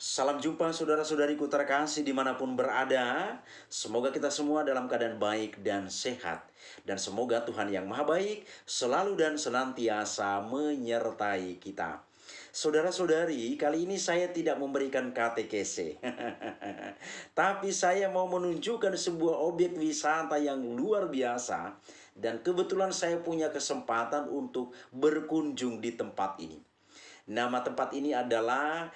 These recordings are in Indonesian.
Salam jumpa saudara-saudariku terkasih dimanapun berada. Semoga kita semua dalam keadaan baik dan sehat. Dan semoga Tuhan yang Maha Baik selalu dan senantiasa menyertai kita. Saudara-saudari, kali ini saya tidak memberikan katekese. Tapi saya mau menunjukkan sebuah objek wisata yang luar biasa. Dan kebetulan saya punya kesempatan untuk berkunjung di tempat ini. Nama tempat ini adalah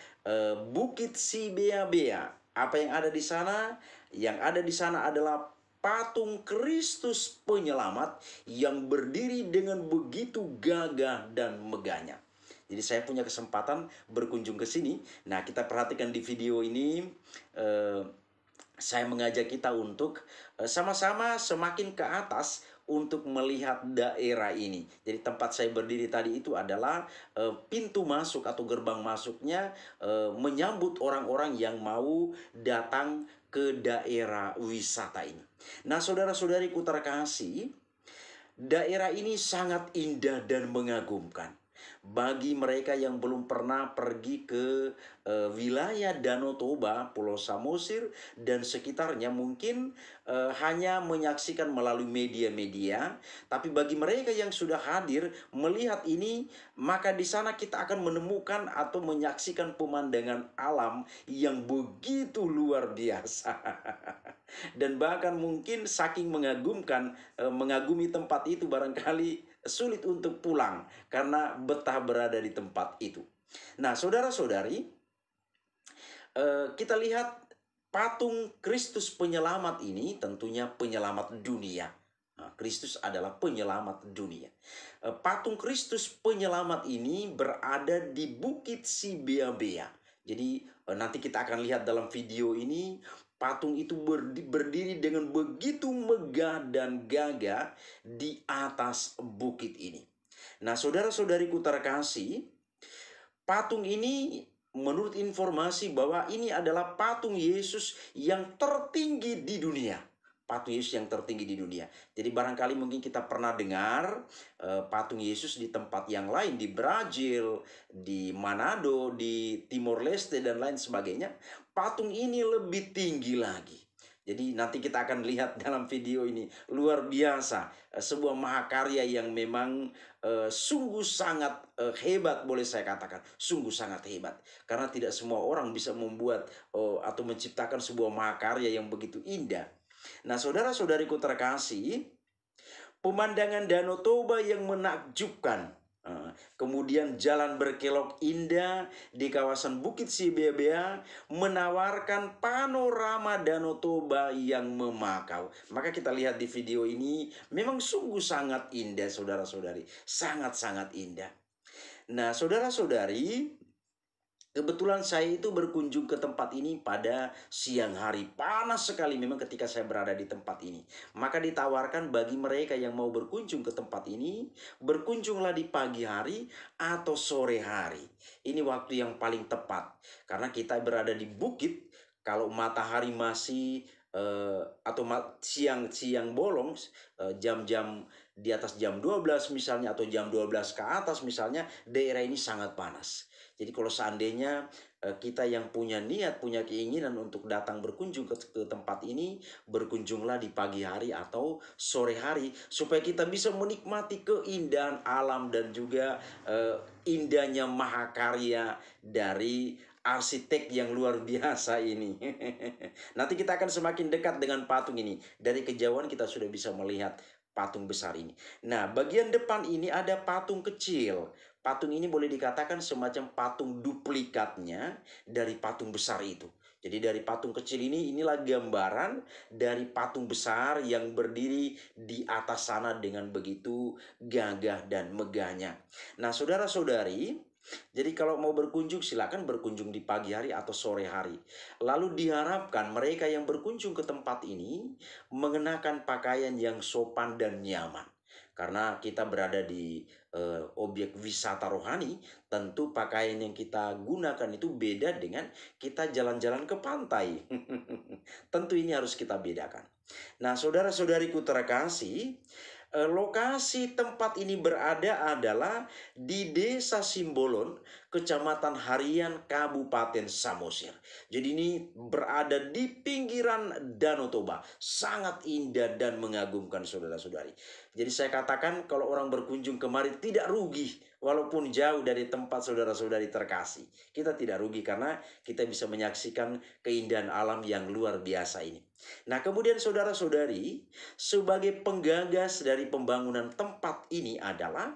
Bukit Sibea-bea. Apa yang ada di sana? Yang ada di sana adalah patung Kristus Penyelamat yang berdiri dengan begitu gagah dan megahnya. Jadi saya punya kesempatan berkunjung ke sini. Nah, kita perhatikan di video ini, saya mengajak kita untuk sama-sama semakin ke atas untuk melihat daerah ini. Jadi tempat saya berdiri tadi itu adalah pintu masuk atau gerbang masuknya, menyambut orang-orang yang mau datang ke daerah wisata ini. Nah, saudara-saudariku terkasih, daerah ini sangat indah dan mengagumkan. Bagi mereka yang belum pernah pergi ke wilayah Danau Toba, Pulau Samosir dan sekitarnya, mungkin hanya menyaksikan melalui media-media. Tapi bagi mereka yang sudah hadir melihat ini, maka di sana kita akan menemukan atau menyaksikan pemandangan alam yang begitu luar biasa. Dan bahkan mungkin saking mengagumi tempat itu, barangkali sulit untuk pulang karena betah berada di tempat itu. Nah, saudara-saudari, kita lihat patung Kristus Penyelamat ini tentunya penyelamat dunia. Nah, Kristus adalah penyelamat dunia. Patung Kristus Penyelamat ini berada di Bukit Sibea-bea. Jadi nanti kita akan lihat dalam video ini, patung itu berdiri dengan begitu megah dan gagah di atas bukit ini. Nah, saudara-saudariku terkasih, patung ini menurut informasi bahwa ini adalah patung Yesus yang tertinggi di dunia. Patung Yesus yang tertinggi di dunia. Jadi barangkali mungkin kita pernah dengar patung Yesus di tempat yang lain, di Brazil, di Manado, di Timor Leste dan lain sebagainya. Patung ini lebih tinggi lagi. Jadi nanti kita akan lihat dalam video ini, luar biasa, sebuah mahakarya yang memang sungguh sangat hebat, boleh saya katakan, sungguh sangat hebat. Karena tidak semua orang bisa membuat atau menciptakan sebuah mahakarya yang begitu indah. Nah, saudara-saudariku terkasih, pemandangan Danau Toba yang menakjubkan, kemudian jalan berkelok indah di kawasan Bukit Sibea-bea menawarkan panorama Danau Toba yang memakau. Maka kita lihat di video ini, memang sungguh sangat indah, saudara-saudari. Sangat-sangat indah. Nah, saudara-saudari, kebetulan saya itu berkunjung ke tempat ini pada siang hari. Panas sekali memang ketika saya berada di tempat ini. Maka ditawarkan bagi mereka yang mau berkunjung ke tempat ini, berkunjunglah di pagi hari atau sore hari. Ini waktu yang paling tepat. Karena kita berada di bukit, kalau matahari masih atau siang bolong, jam-jam di atas jam 12 misalnya, atau jam 12 ke atas misalnya, daerah ini sangat panas. Jadi kalau seandainya kita yang punya niat, punya keinginan untuk datang berkunjung ke tempat ini, berkunjunglah di pagi hari atau sore hari, supaya kita bisa menikmati keindahan alam dan juga indahnya mahakarya dari arsitek yang luar biasa ini. Nanti kita akan semakin dekat dengan patung ini. Dari kejauhan kita sudah bisa melihat patung besar ini. Nah, bagian depan ini ada patung kecil. Patung ini boleh dikatakan semacam patung duplikatnya dari patung besar itu. Jadi dari patung kecil ini, inilah gambaran dari patung besar yang berdiri di atas sana dengan begitu gagah dan megahnya. Nah, saudara-saudari, jadi kalau mau berkunjung silakan berkunjung di pagi hari atau sore hari. Lalu diharapkan mereka yang berkunjung ke tempat ini mengenakan pakaian yang sopan dan nyaman. Karena kita berada di objek wisata rohani, tentu pakaian yang kita gunakan itu beda dengan kita jalan-jalan ke pantai. Tentu ini harus kita bedakan. Nah, saudara-saudariku terkasih, lokasi tempat ini berada adalah di Desa Simbolon, Kecamatan Harian, Kabupaten Samosir. Jadi ini berada di pinggiran Danau Toba. Sangat indah dan mengagumkan saudara-saudari. Jadi saya katakan kalau orang berkunjung kemari tidak rugi. Walaupun jauh dari tempat saudara-saudari terkasih. Kita tidak rugi karena kita bisa menyaksikan keindahan alam yang luar biasa ini. Nah, kemudian saudara-saudari, sebagai penggagas dari pembangunan tempat ini adalah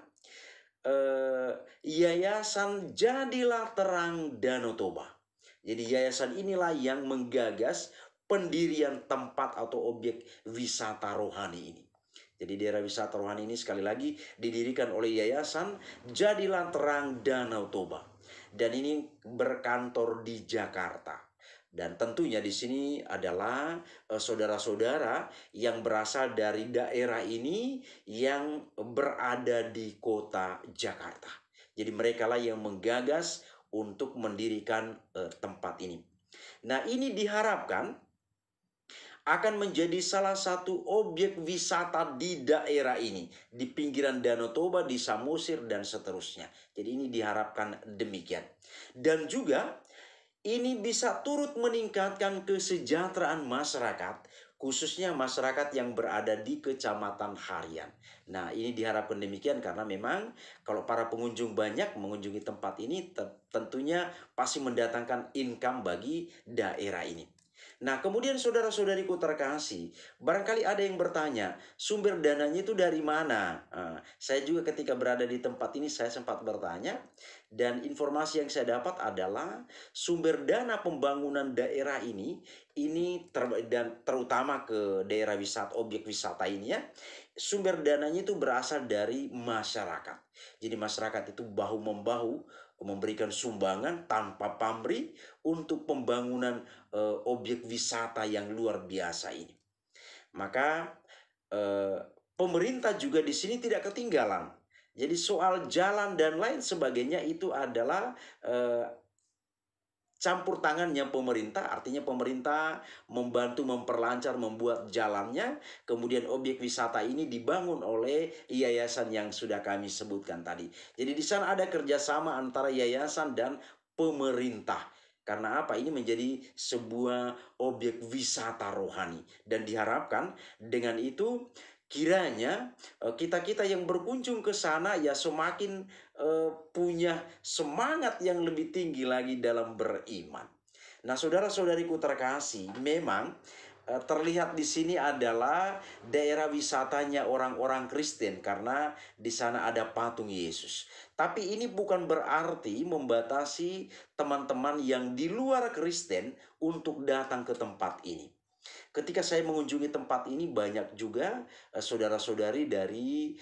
Yayasan Jadilah Terang Danau Toba. Jadi yayasan inilah yang menggagas pendirian tempat atau objek wisata rohani ini. Jadi daerah wisata rohani ini sekali lagi didirikan oleh Yayasan Jadilah Terang Danau Toba. Dan ini berkantor di Jakarta. Dan tentunya di sini adalah saudara-saudara yang berasal dari daerah ini yang berada di kota Jakarta. Jadi mereka lah yang menggagas untuk mendirikan tempat ini. Nah, ini diharapkan akan menjadi salah satu objek wisata di daerah ini, di pinggiran Danau Toba, di Samosir, dan seterusnya. Jadi ini diharapkan demikian. Dan juga ini bisa turut meningkatkan kesejahteraan masyarakat, khususnya masyarakat yang berada di Kecamatan Harian. Nah, ini diharapkan demikian karena memang kalau para pengunjung banyak mengunjungi tempat ini, tentunya pasti mendatangkan income bagi daerah ini. Nah, kemudian saudara-saudariku terkasih, barangkali ada yang bertanya, sumber dananya itu dari mana? Saya juga ketika berada di tempat ini, saya sempat bertanya, dan informasi yang saya dapat adalah sumber dana pembangunan daerah ini dan terutama ke daerah wisata, objek wisata ini ya, sumber dananya itu berasal dari masyarakat. Jadi masyarakat itu bahu-membahu memberikan sumbangan tanpa pamrih untuk pembangunan objek wisata yang luar biasa ini. Maka pemerintah juga di sini tidak ketinggalan. Jadi soal jalan dan lain sebagainya itu adalah campur tangannya pemerintah, artinya pemerintah membantu memperlancar, membuat jalannya, kemudian objek wisata ini dibangun oleh yayasan yang sudah kami sebutkan tadi. Jadi di sana ada kerjasama antara yayasan dan pemerintah. Karena apa? Ini menjadi sebuah objek wisata rohani. Dan diharapkan dengan itu kiranya kita-kita yang berkunjung ke sana ya semakin punya semangat yang lebih tinggi lagi dalam beriman. Nah, saudara-saudariku terkasih, memang terlihat di sini adalah daerah wisatanya orang-orang Kristen karena di sana ada patung Yesus. Tapi ini bukan berarti membatasi teman-teman yang di luar Kristen untuk datang ke tempat ini. Ketika saya mengunjungi tempat ini banyak juga saudara-saudari dari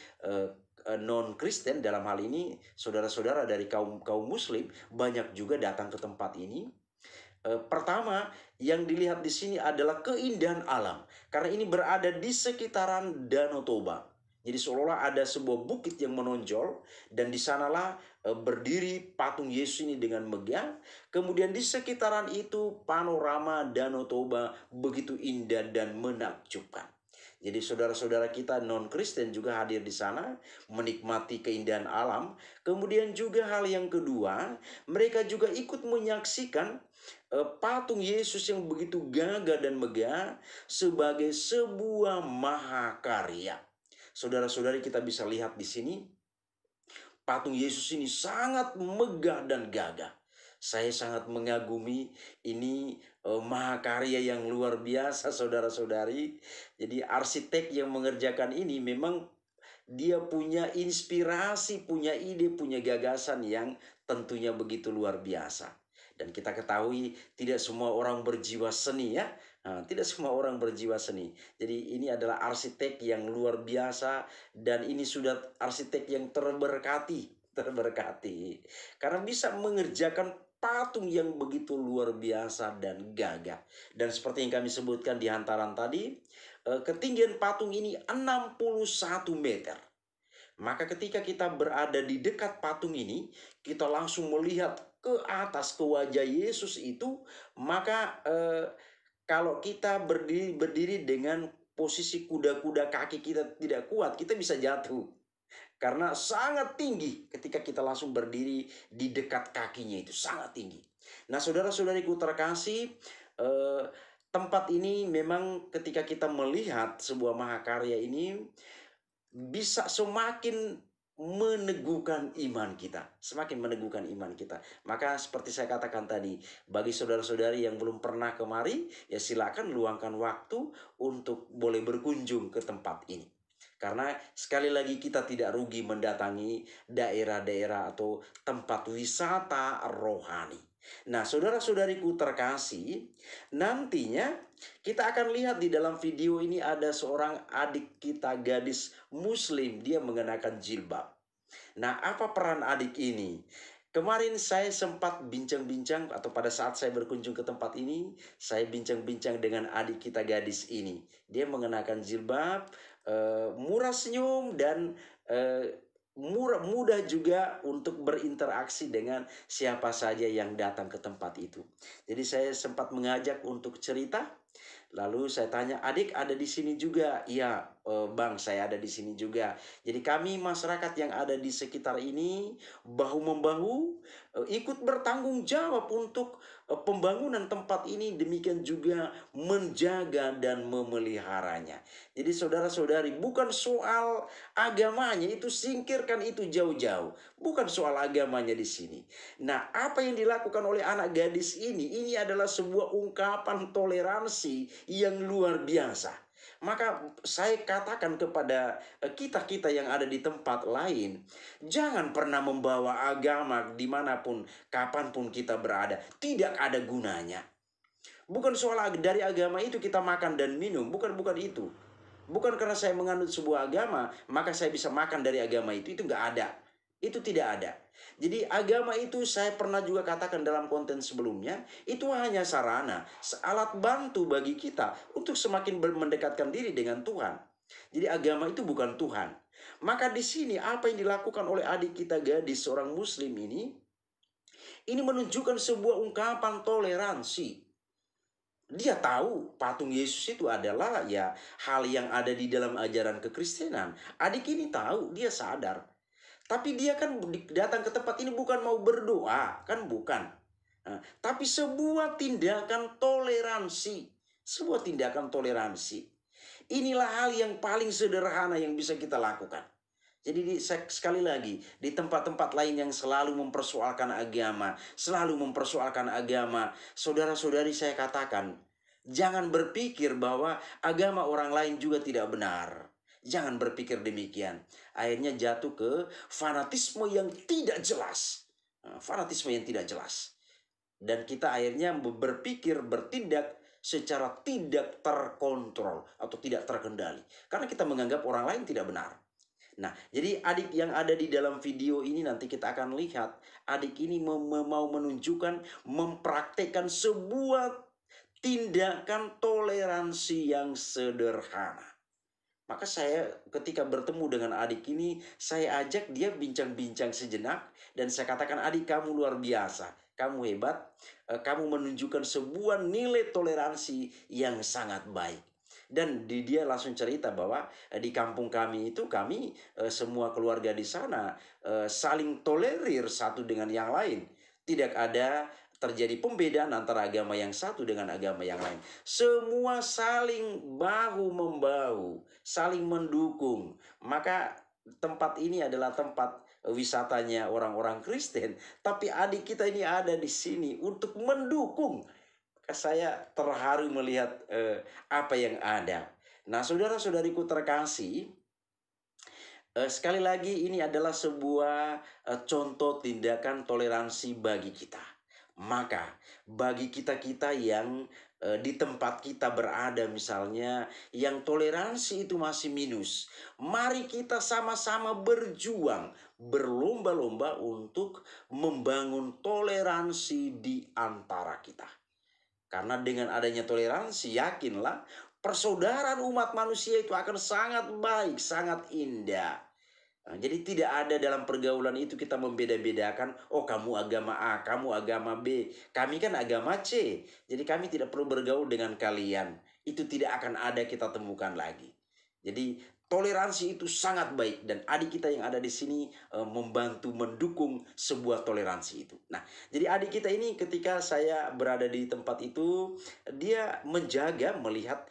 non-Kristen, dalam hal ini saudara-saudara dari kaum Muslim banyak juga datang ke tempat ini. Pertama yang dilihat di sini adalah keindahan alam karena ini berada di sekitaran Danau Toba. Jadi seolah-olah ada sebuah bukit yang menonjol dan di sanalah berdiri patung Yesus ini dengan megah. Kemudian di sekitaran itu panorama Danau Toba begitu indah dan menakjubkan. Jadi saudara-saudara kita non-Kristen juga hadir di sana menikmati keindahan alam. Kemudian juga hal yang kedua, mereka juga ikut menyaksikan patung Yesus yang begitu gagah dan megah sebagai sebuah mahakarya. Saudara-saudari kita bisa lihat di sini patung Yesus ini sangat megah dan gagah. Saya sangat mengagumi ini mahakarya yang luar biasa saudara-saudari. Jadi arsitek yang mengerjakan ini memang dia punya inspirasi, punya ide, punya gagasan yang tentunya begitu luar biasa. Dan kita ketahui tidak semua orang berjiwa seni ya. Nah, tidak semua orang berjiwa seni. Jadi ini adalah arsitek yang luar biasa dan ini sudah arsitek yang terberkati. Karena bisa mengerjakan patung yang begitu luar biasa dan gagah. Dan seperti yang kami sebutkan di hantaran tadi, ketinggian patung ini 61 meter. Maka ketika kita berada di dekat patung ini, kita langsung melihat ke atas ke wajah Yesus itu, maka kalau kita berdiri dengan posisi kuda-kuda kaki kita tidak kuat, kita bisa jatuh. Karena sangat tinggi ketika kita langsung berdiri di dekat kakinya, itu sangat tinggi. Nah, saudara-saudariku terkasih, eh, tempat ini memang ketika kita melihat sebuah mahakarya ini bisa semakin meneguhkan iman kita, semakin meneguhkan iman kita. Maka seperti saya katakan tadi, bagi saudara-saudari yang belum pernah kemari, ya silakan luangkan waktu untuk boleh berkunjung ke tempat ini. Karena sekali lagi kita tidak rugi mendatangi daerah-daerah atau tempat wisata rohani. Nah, saudara-saudariku terkasih, nantinya kita akan lihat di dalam video ini ada seorang adik kita gadis muslim, dia mengenakan jilbab. Nah, apa peran adik ini? Kemarin saya sempat bincang-bincang atau pada saat saya berkunjung ke tempat ini, saya bincang-bincang dengan adik kita gadis ini. Dia mengenakan jilbab, murah senyum dan mudah juga untuk berinteraksi dengan siapa saja yang datang ke tempat itu. Jadi saya sempat mengajak untuk cerita. Lalu saya tanya, adik ada di sini juga? Iya, bang, saya ada di sini juga. Jadi kami masyarakat yang ada di sekitar ini bahu-membahu ikut bertanggung jawab untuk pembangunan tempat ini, demikian juga menjaga dan memeliharanya. Jadi saudara-saudari, bukan soal agamanya, itu singkirkan itu jauh-jauh. Bukan soal agamanya di sini. Nah, apa yang dilakukan oleh anak gadis ini adalah sebuah ungkapan toleransi yang luar biasa. Maka saya katakan kepada kita-kita yang ada di tempat lain, jangan pernah membawa agama dimanapun, kapanpun kita berada. Tidak ada gunanya. Bukan soal dari agama itu kita makan dan minum, bukan itu. Bukan karena saya menganut sebuah agama, maka saya bisa makan dari agama itu nggak ada. Itu tidak ada. Jadi agama itu saya pernah juga katakan dalam konten sebelumnya, itu hanya sarana, alat bantu bagi kita untuk semakin mendekatkan diri dengan Tuhan. Jadi agama itu bukan Tuhan. Maka di sini apa yang dilakukan oleh adik kita gadis seorang muslim ini menunjukkan sebuah ungkapan toleransi. Dia tahu patung Yesus itu adalah ya hal yang ada di dalam ajaran kekristenan. Adik ini tahu, dia sadar. Tapi dia kan datang ke tempat ini bukan mau berdoa, kan bukan. Nah, tapi sebuah tindakan toleransi. Sebuah tindakan toleransi. Inilah hal yang paling sederhana yang bisa kita lakukan. Jadi sekali lagi, di tempat-tempat lain yang selalu mempersoalkan agama, saudara-saudari saya katakan, jangan berpikir bahwa agama orang lain juga tidak benar. Jangan berpikir demikian. Akhirnya jatuh ke fanatisme yang tidak jelas. Fanatisme yang tidak jelas. Dan kita akhirnya berpikir, bertindak secara tidak terkontrol atau tidak terkendali. Karena kita menganggap orang lain tidak benar. Nah, jadi adik yang ada di dalam video ini nanti kita akan lihat. Adik ini mau menunjukkan, mempraktekkan sebuah tindakan toleransi yang sederhana. Maka saya ketika bertemu dengan adik ini, saya ajak dia bincang-bincang sejenak. Dan saya katakan, adik kamu luar biasa. Kamu hebat. Kamu menunjukkan sebuah nilai toleransi yang sangat baik. Dan dia langsung cerita bahwa di kampung kami itu kami semua keluarga di sana saling tolerir satu dengan yang lain. Tidak ada terjadi pembedaan antara agama yang satu dengan agama yang lain. Semua saling bahu-membahu, saling mendukung. Maka tempat ini adalah tempat wisatanya orang-orang Kristen. Tapi adik kita ini ada di sini untuk mendukung. Saya terharu melihat apa yang ada. Nah, saudara-saudariku terkasih, sekali lagi ini adalah sebuah contoh tindakan toleransi bagi kita. Maka bagi kita-kita yang di tempat kita berada misalnya, yang toleransi itu masih minus, mari kita sama-sama berjuang, berlomba-lomba untuk membangun toleransi di antara kita. Karena dengan adanya toleransi, yakinlah persaudaraan umat manusia itu akan sangat baik, sangat indah. Nah, jadi tidak ada dalam pergaulan itu kita membeda-bedakan, oh kamu agama A, kamu agama B, kami kan agama C. Jadi kami tidak perlu bergaul dengan kalian. Itu tidak akan ada kita temukan lagi. Jadi Toleransi itu sangat baik dan adik kita yang ada di sini membantu mendukung sebuah toleransi itu. Nah, jadi adik kita ini ketika saya berada di tempat itu, dia menjaga melihat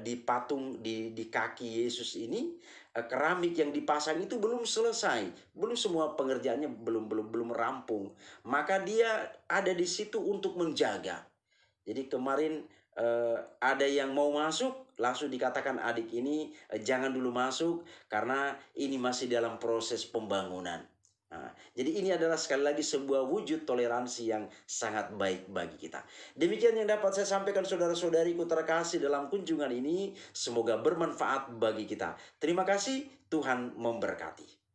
di patung di kaki Yesus ini, keramik yang dipasang itu belum selesai, belum semua pengerjaannya belum rampung. Maka dia ada di situ untuk menjaga. Jadi kemarin ada yang mau masuk, langsung dikatakan adik ini jangan dulu masuk karena ini masih dalam proses pembangunan. Nah, jadi ini adalah sekali lagi sebuah wujud toleransi yang sangat baik bagi kita. Demikian yang dapat saya sampaikan saudara-saudariku terkasih dalam kunjungan ini. Semoga bermanfaat bagi kita. Terima kasih, Tuhan memberkati.